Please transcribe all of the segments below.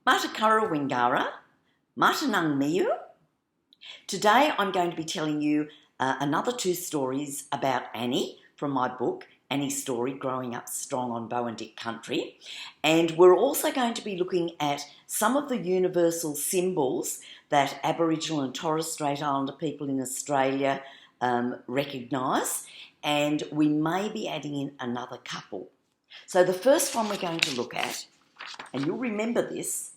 Matakara Wingara, Matanang Miu. Today I'm going to be telling you another two stories about Annie from my book, Annie's Story, Growing Up Strong on Boandik Country. And we're also going to be looking at some of the universal symbols that Aboriginal and Torres Strait Islander people in Australia recognise, and we may be adding in another couple. So the first one we're going to look at, and you'll remember this,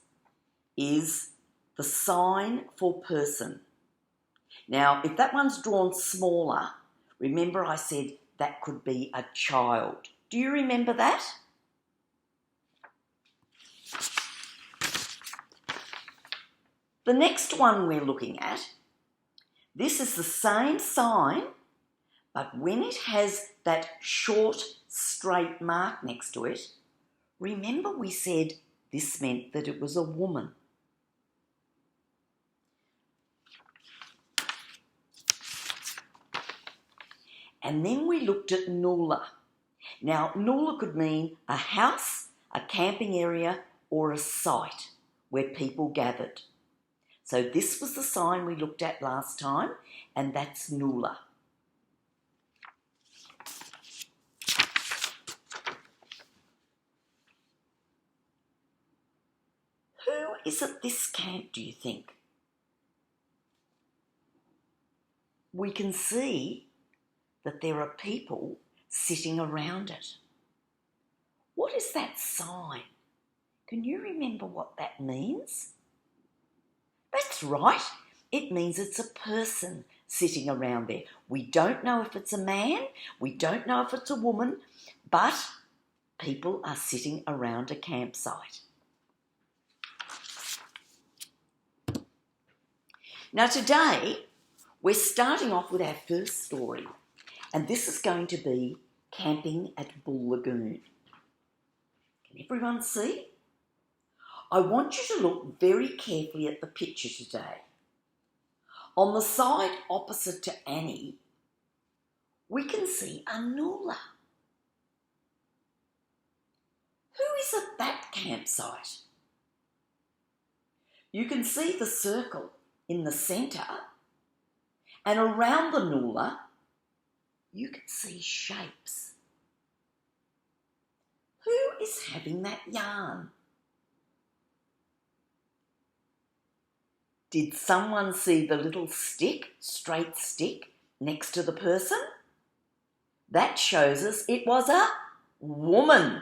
is the sign for person. Now, if that one's drawn smaller, remember I said that could be a child. Do you remember that? The next one we're looking at, this is the same sign, but when it has that short, straight mark next to it, remember we said this meant that it was a woman. And then we looked at Noola. Now, Noola could mean a house, a camping area, or a site where people gathered. So this was the sign we looked at last time, and that's Noola. Who is at this camp, do you think? We can see that there are people sitting around it. What is that sign? Can you remember what that means? That's right. It means it's a person sitting around there. We don't know if it's a man, we don't know if it's a woman, but people are sitting around a campsite. Now today, we're starting off with our first story, and this is going to be camping at Bool Lagoon. Can everyone see? I want you to look very carefully at the picture today. On the side opposite to Annie, we can see a Noola. Who is at that campsite? You can see the circle in the centre, and around the Noola, you can see shapes. Who is having that yarn? Did someone see the little stick, straight stick, next to the person? That shows us it was a woman.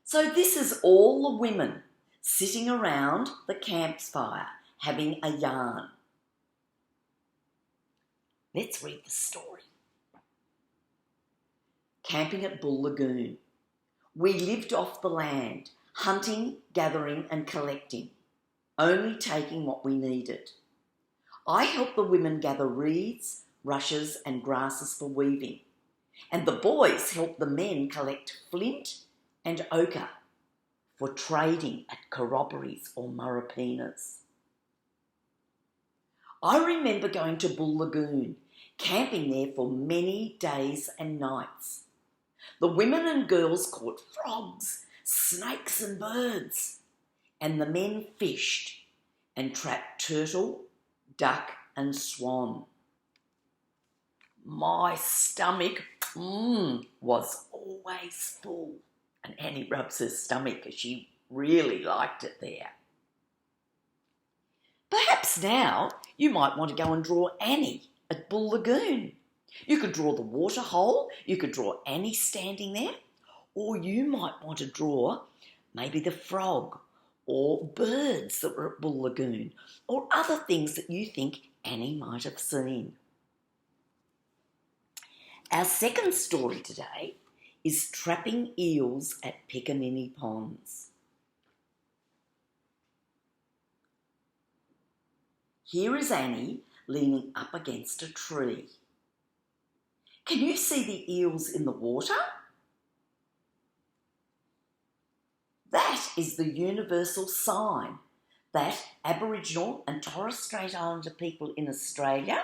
So this is all the women sitting around the campfire having a yarn. Let's read the story. Camping at Bool Lagoon. We lived off the land, hunting, gathering and collecting, only taking what we needed. I helped the women gather reeds, rushes and grasses for weaving, and the boys helped the men collect flint and ochre for trading at corroborees or murrapinas. I remember going to Bool Lagoon, camping there for many days and nights. The women and girls caught frogs, snakes and birds, and the men fished and trapped turtle, duck and swan. My stomach was always full, and Annie rubs her stomach because she really liked it there. Perhaps now you might want to go and draw Annie at Bool Lagoon. You could draw the water hole, you could draw Annie standing there, or you might want to draw maybe the frog or birds that were at Bool Lagoon, or other things that you think Annie might have seen. Our second story today is trapping eels at Piccaninnie Ponds. Here is Annie leaning up against a tree. Can you see the eels in the water? That is the universal sign that Aboriginal and Torres Strait Islander people in Australia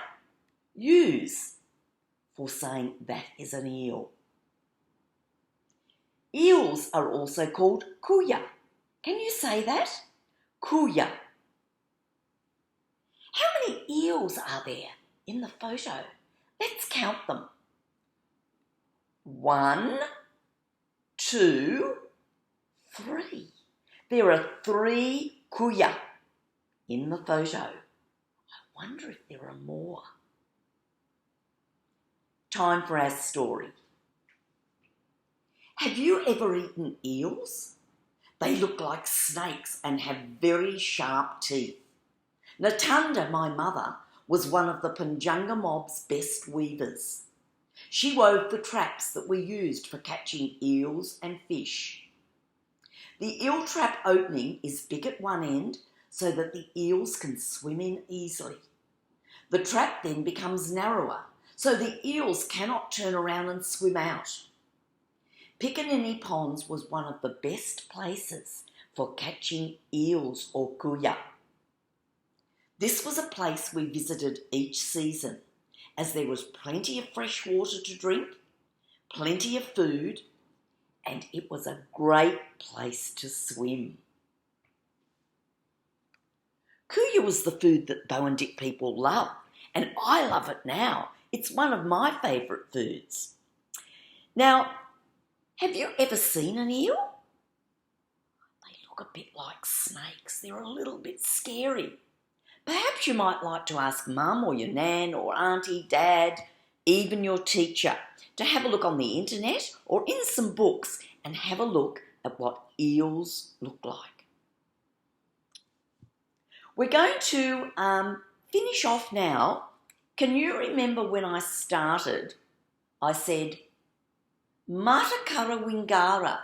use for saying that is an eel. Eels are also called kuya. Can you say that? kuya. How many eels are there in the photo? Let's count them. 1, 2, 3. There are 3 kuya in the photo. I wonder if there are more. Time for our story. Have you ever eaten eels? They look like snakes and have very sharp teeth. Natunda, my mother, was one of the Punjanga mob's best weavers. She wove the traps that we used for catching eels and fish. The eel trap opening is big at one end so that the eels can swim in easily. The trap then becomes narrower so the eels cannot turn around and swim out. Piccaninnie Ponds was one of the best places for catching eels or kuya. This was a place we visited each season as there was plenty of fresh water to drink, plenty of food, and it was a great place to swim. Kuya was the food that Boandik people love, and I love it now. It's one of my favourite foods. Now, have you ever seen an eel? They look a bit like snakes. They're a little bit scary. Perhaps you might like to ask Mum or your Nan or Aunty, Dad, even your teacher, to have a look on the internet or in some books and have a look at what eels look like. We're going to finish off now. Can you remember when I started, I said, Matakara Wingara.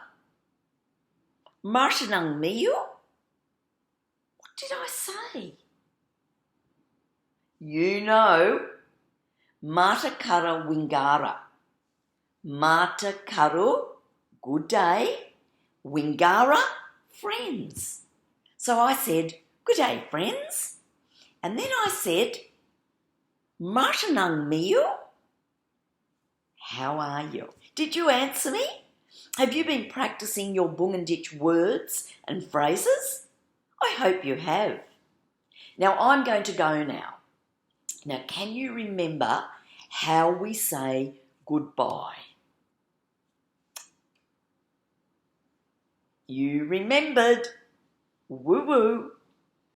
Martinang Miu? What did I say? You know, Matakara Wingara. Matakaru, good day. Wingara, friends. So I said, good day, friends. And then I said, Martinang Miu? How are you? Did you answer me? Have you been practicing your Boongenditch words and phrases? I hope you have. Now I'm going to go now. Now can you remember how we say goodbye? You remembered. Woo woo.